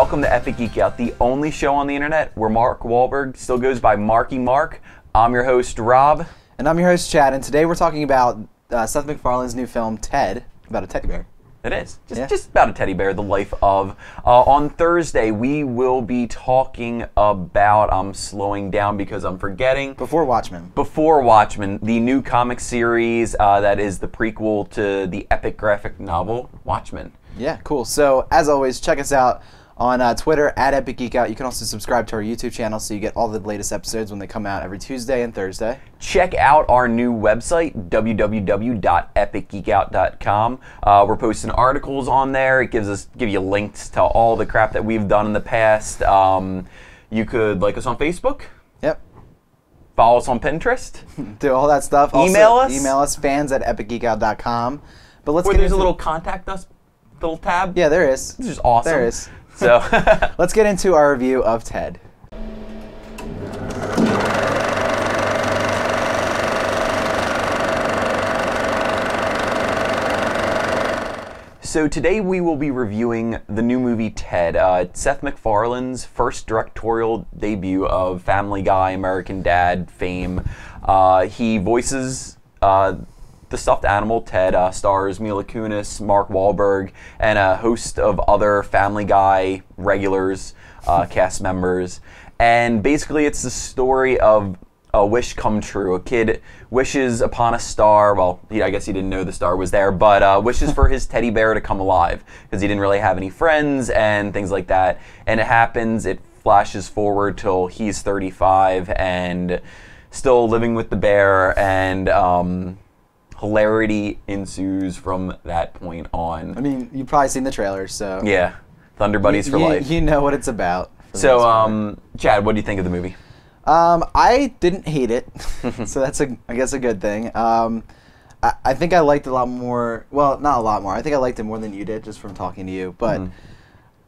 Welcome to Epic Geek Out, the only show on the internet where Mark Wahlberg still goes by Marky Mark. I'm your host, Rob. And I'm your host, Chad, and today we're talking about Seth MacFarlane's new film, Ted, about a teddy bear. It is. Just about a teddy bear, the life of. On Thursday, we will be talking about, I'm slowing down because I'm forgetting. Before Watchmen. Before Watchmen, the new comic series that is the prequel to the epic graphic novel, Watchmen. Yeah, cool. So, as always, check us out on Twitter, @EpicGeekOut. You can also subscribe to our YouTube channel so you get all the latest episodes when they come out every Tuesday and Thursday. Check out our new website, www.epicgeekout.com. We're posting articles on there. It give you links to all the crap that we've done in the past. You could like us on Facebook. Yep. Follow us on Pinterest. Do all that stuff. Email also, us. Email us, fans@epicgeekout.com. But let's Where get there's into a little contact us little tab. Yeah, there is. This is awesome. There is. So let's get into our review of Ted. So today we will be reviewing the new movie Ted. It's Seth MacFarlane's first directorial debut of Family Guy, American Dad fame. He voices the stuffed animal Ted, stars Mila Kunis, Mark Wahlberg, and a host of other Family Guy regulars, cast members. And basically it's the story of a wish come true. A kid wishes upon a star. Well, I guess he didn't know the star was there, but wishes for his teddy bear to come alive because he didn't really have any friends and things like that. And it happens, it flashes forward till he's 35 and still living with the bear, and hilarity ensues from that point on. I mean, you've probably seen the trailer, so... Yeah, Thunder Buddies for life. You know what it's about. So, Chad, what do you think of the movie? I didn't hate it, so that's, I guess, a good thing. I think I liked it a lot more. Well, not a lot more. I think I liked it more than you did, just from talking to you. But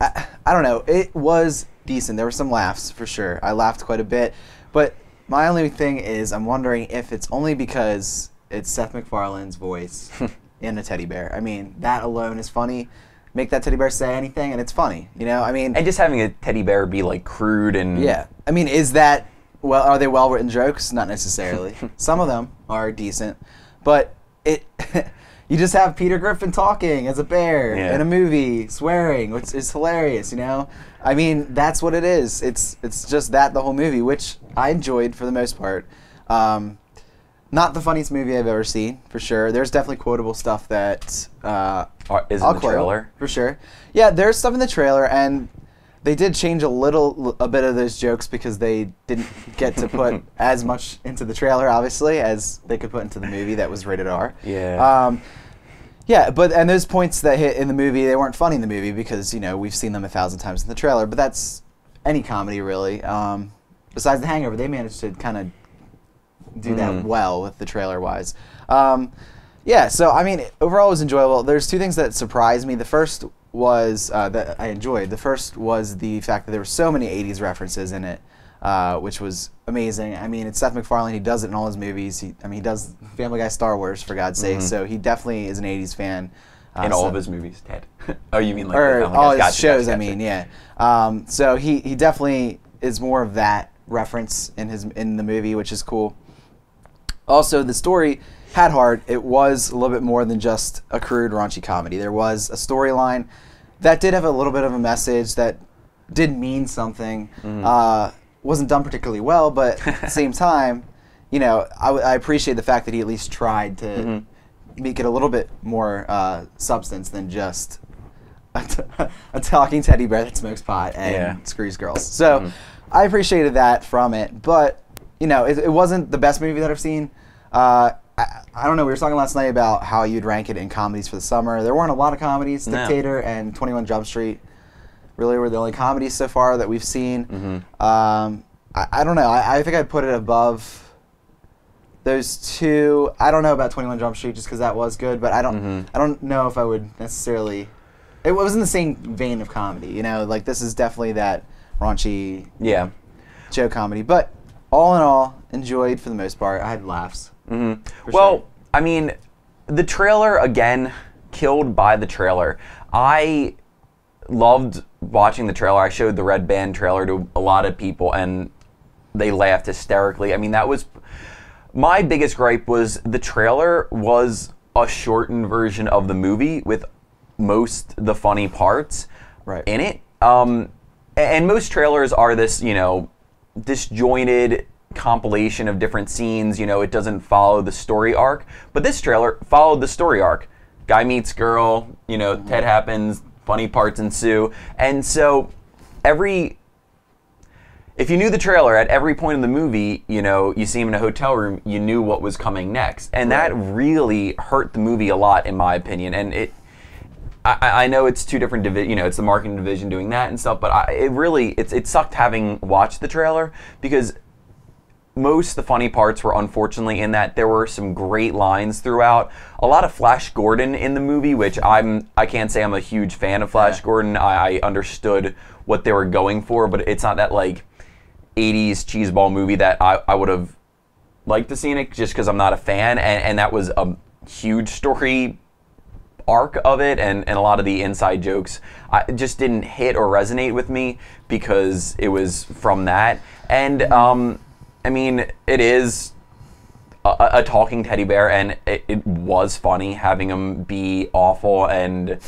I don't know. It was decent. There were some laughs, for sure. I laughed quite a bit. But my only thing is I'm wondering if it's only because it's Seth MacFarlane's voice in a teddy bear. I mean, that alone is funny. Make that teddy bear say anything, and it's funny. You know, I mean... And just having a teddy bear be, like, crude and... Yeah. I mean, is that... Well, are they well-written jokes? Not necessarily. Some of them are decent. But it... you just have Peter Griffin talking as a bear in a movie, swearing, which is hilarious, you know? I mean, that's what it is. It's just that the whole movie, which I enjoyed for the most part. Not the funniest movie I've ever seen, for sure. There's definitely quotable stuff that is in I'll the quote, trailer? for sure. Yeah, there's stuff in the trailer, and they did change a bit of those jokes because they didn't get to put as much into the trailer, obviously, as they could put into the movie that was rated R. Yeah. Yeah, and those points that hit in the movie, they weren't funny in the movie because, you know, we've seen them 1,000 times in the trailer, but that's any comedy, really. Besides The Hangover, they managed to kind of do that well with the trailer-wise. Yeah, so, I mean, overall it was enjoyable. There's two things that surprised me. The first was, that I enjoyed. The first was the fact that there were so many 80s references in it, which was amazing. I mean, it's Seth MacFarlane. He does it in all his movies. He does Family Guy, Star Wars, for God's sake, so he definitely is an 80s fan. In all of his movies, Ted. Oh, you mean like or the Family all Guy? his shows, I mean, yeah. So he definitely is more of that reference in the movie, which is cool. Also, the story had heart. It was a little bit more than just a crude, raunchy comedy. There was a storyline that did have a little bit of a message that did mean something. Wasn't done particularly well, but at the same time, you know, I appreciate the fact that he at least tried to make it a little bit more substance than just a talking teddy bear that smokes pot and screws girls. So I appreciated that from it, but you know, it wasn't the best movie that I've seen. I don't know, we were talking last night about how you'd rank it in comedies for the summer. There weren't a lot of comedies. No. Dictator and 21 Jump Street really were the only comedies so far that we've seen. I don't know. I think I'd put it above those two. I don't know about 21 Jump Street just because that was good, but I don't know if I would necessarily... It was in the same vein of comedy, you know? Like, this is definitely that raunchy joke comedy. But all in all, enjoyed for the most part. I had laughs. Well, sure. I mean, the trailer, again, killed by the trailer. I loved watching the trailer, I showed the Red Band trailer to a lot of people, and they laughed hysterically. I mean, that was my biggest gripe. Was the trailer was a shortened version of the movie with most the funny parts in it. And most trailers are this, disjointed compilation of different scenes. It doesn't follow the story arc. But this trailer followed the story arc. Guy meets girl, Ted happens, funny parts ensue. And so if you knew the trailer at every point in the movie, you see him in a hotel room, you knew what was coming next. And that really hurt the movie a lot, in my opinion. And I know it's two different it's the marketing division doing that and stuff, but it sucked having watched the trailer, because most of the funny parts were unfortunately in that there were some great lines throughout. A lot of Flash Gordon in the movie, which I can't say I'm a huge fan of Flash Gordon. I understood what they were going for, but it's not that 80s cheeseball movie that I would have liked to see in it, just because I'm not a fan, and that was a huge story arc of it, and a lot of the inside jokes just didn't hit or resonate with me because it was from that. And I mean, it is a talking teddy bear, and it was funny having him be awful. And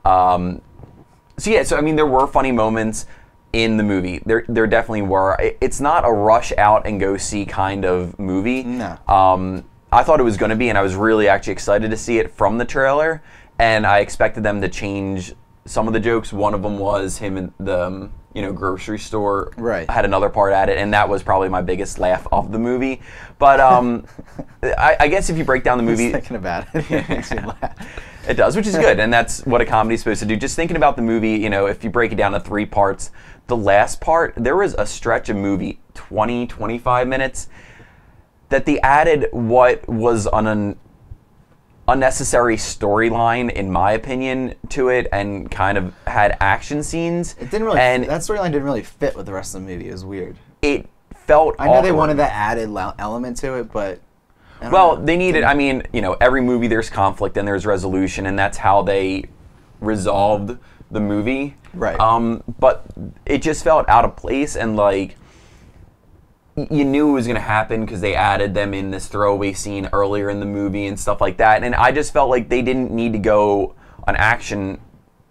so I mean, there were funny moments in the movie. There definitely were. It's not a rush out and go see kind of movie. No. I thought it was going to be, and I was really actually excited to see it from the trailer. And I expected them to change some of the jokes. One of them was him in the grocery store. Right. Had another part at it, and that was probably my biggest laugh of the movie. But I guess if you break down the movie, Just thinking about it, it makes me laugh. It does, which is good, and that's what a comedy's supposed to do. Just thinking about the movie, if you break it down to 3 parts, the last part, there was a stretch of movie, 20, 25 minutes, that they added what was an unnecessary storyline, in my opinion, to it, and kind of had action scenes. It didn't really. That storyline didn't really fit with the rest of the movie. It was weird. It felt. I know they wanted that added element to it, but. Well, they needed. I mean, every movie there's conflict and there's resolution, and that's how they resolved the movie. Right. But it just felt out of place, and you knew it was going to happen because they added them in this throwaway scene earlier in the movie and stuff like that. And I just felt like they didn't need to go on action.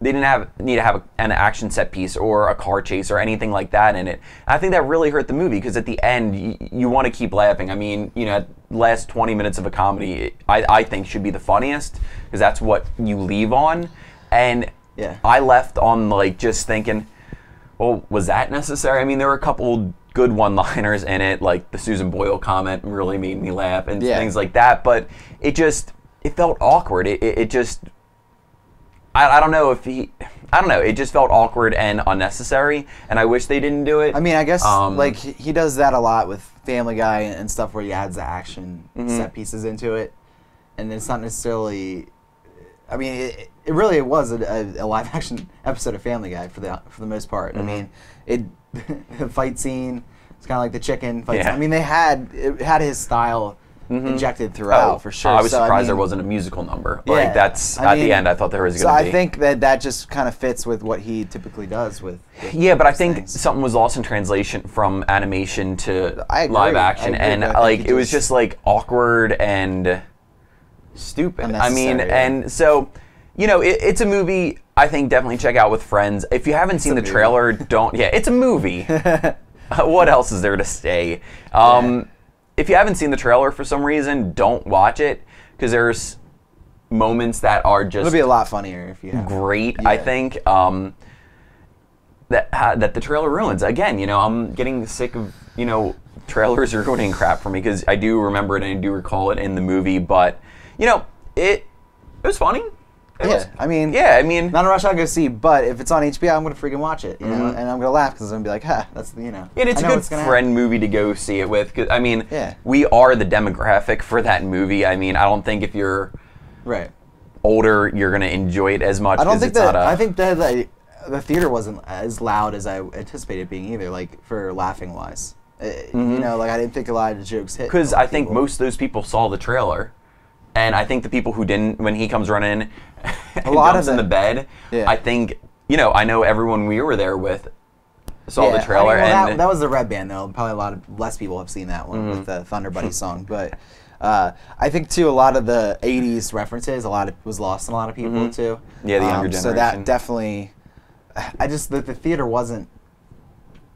They didn't need to have an action set piece or a car chase or anything like that in it. And I think that really hurt the movie, because at the end, you want to keep laughing. I mean, the last 20 minutes of a comedy, I think, should be the funniest, because that's what you leave on. And I left on just thinking, well, was that necessary? I mean, there were a couple good one-liners in it, like the Susan Boyle comment really made me laugh and things like that, but it felt awkward. It just, I don't know, it just felt awkward and unnecessary, and I wish they didn't do it. I mean, I guess he does that a lot with Family Guy and stuff, where he adds the action set pieces into it, and it's not necessarily. I mean, it really was a live action episode of Family Guy for the most part. I mean, the fight scene, it's kind of like the chicken fight scene. I mean, it had his style injected throughout, for sure. I was surprised there wasn't a musical number. That's at the end. I thought there was going to be. So I think that just kind of fits with what he typically does with but I think something was lost in translation from animation to live action, and it was just awkward and stupid. I mean, and so it's a movie I think definitely check out with friends. If you haven't seen the trailer, don't. Yeah, it's a movie. What else is there to say? If you haven't seen the trailer for some reason, don't watch it, because there's moments that are just. It'll be a lot funnier if you have. Great, I think. That the trailer ruins. Again, I'm getting sick of trailers ruining crap for me, because I do remember it and I do recall it in the movie, but it was funny. I mean, not a rush I'll go see, but if it's on HBO, I'm gonna freaking watch it, and I'm gonna laugh, because I'm gonna be like, that's And it's a good friend movie to go see it with, because I mean, we are the demographic for that movie. I mean, I don't think if you're older, you're gonna enjoy it as much. I don't think that. I think that the theater wasn't as loud as I anticipated being either, for laughing wise. I didn't think a lot of the jokes hit. Because I think most of those people saw the trailer. And I think the people who didn't, when he comes running and jumps in the bed, I think, I know everyone we were there with saw the Yeah, trailer. that was the Red Band, though. Probably less people have seen that one with the Thunder Buddy song. But I think, too, a lot of the 80s references, was lost on a lot of people, too. Yeah, the younger generation. So that definitely, the theater wasn't,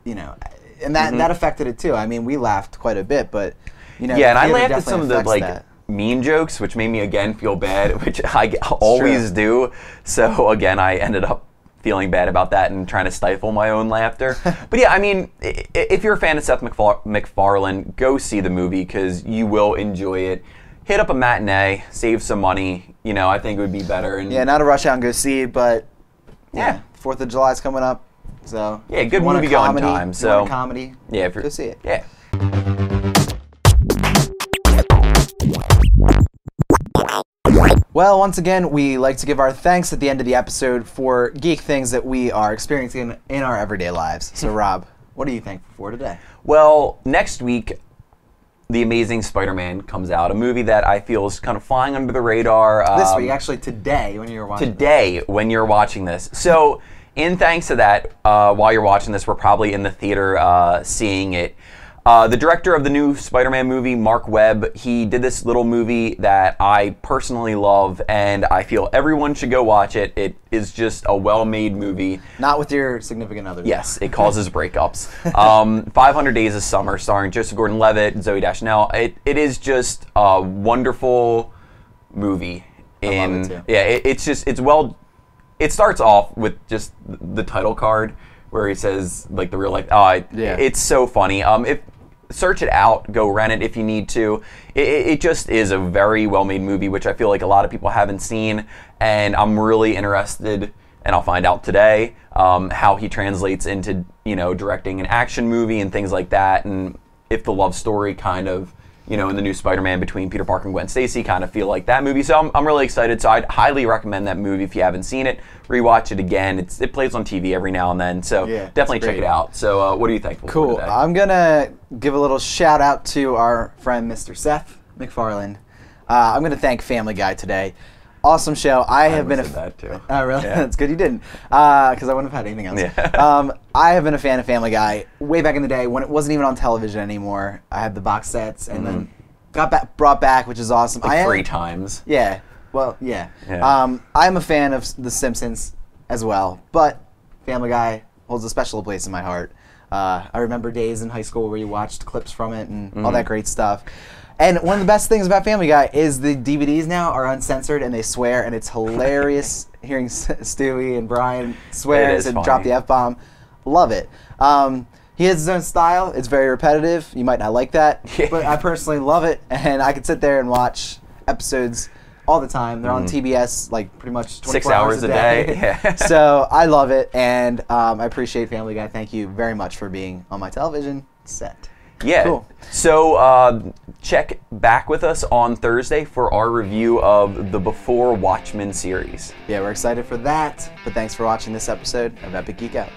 and that affected it, too. I mean, we laughed quite a bit, but, Yeah, and I laughed at some of the, mean jokes, which made me, again, feel bad, which I always do. So, again, I ended up feeling bad about that and trying to stifle my own laughter. But yeah, I mean, if you're a fan of Seth MacFarlane, go see the movie because you will enjoy it. Hit up a matinee, save some money. I think it would be better. And not to rush out and go see it, but 4th of July is coming up. So yeah, good movie going time. So want a comedy, yeah, if you're, go see it. Yeah. Well, once again, we like to give our thanks at the end of the episode for geek things that we are experiencing in our everyday lives. So, Rob, what are you thankful for today? Well, next week, The Amazing Spider-Man comes out, a movie that I feel is kind of flying under the radar. This week, actually today, when you're watching when you're watching this. So, in thanks to that, while you're watching this, we're probably in the theater seeing it. The director of the new Spider-Man movie, Mark Wahlberg, he did this little movie that I personally love, and I feel everyone should go watch it. It is just a well-made movie. Not with your significant other. Yes, it causes breakups. 500 Days of Summer, starring Joseph Gordon-Levitt, Zooey Deschanel. It is just a wonderful movie. I love it too. Yeah, it's well. It starts off with just the title card where he says like the real life. It's so funny. Search it out, go rent it if you need to. It just is a very well-made movie, which I feel like a lot of people haven't seen, and I'm really interested, and I'll find out today, how he translates into, directing an action movie and things like that, and if the love story kind of, in the new Spider-Man between Peter Parker and Gwen Stacy kind of feel like that movie. So I'm really excited. So I'd highly recommend that movie if you haven't seen it. Rewatch it again. It plays on TV every now and then. So definitely check it out. So what are you thankful for today? I'm going to give a little shout out to our friend Mr. Seth MacFarlane. I'm going to thank Family Guy today. Awesome show. I have been that too. Oh, really? Yeah. That's good you didn't. Because I wouldn't have had anything else. Yeah. I have been a fan of Family Guy way back in the day when it wasn't even on television anymore. I had the box sets and then brought back, which is awesome. Like 3 times. Yeah. Well, yeah. I'm a fan of The Simpsons as well, but Family Guy holds a special place in my heart. I remember days in high school where you watched clips from it and all that great stuff. And one of the best things about Family Guy is the DVDs now are uncensored and they swear, and it's hilarious hearing Stewie and Brian swears and drop the F-bomb. Love it. He has his own style. It's very repetitive. You might not like that, but I personally love it, and I could sit there and watch episodes all the time. They're on TBS like pretty much 24 6 hours a day. Yeah. So I love it, and I appreciate Family Guy. Thank you very much for being on my television set. Yeah. Cool. So check back with us on Thursday for our review of the Before Watchmen series. Yeah, we're excited for that. But thanks for watching this episode of Epic Geek Out.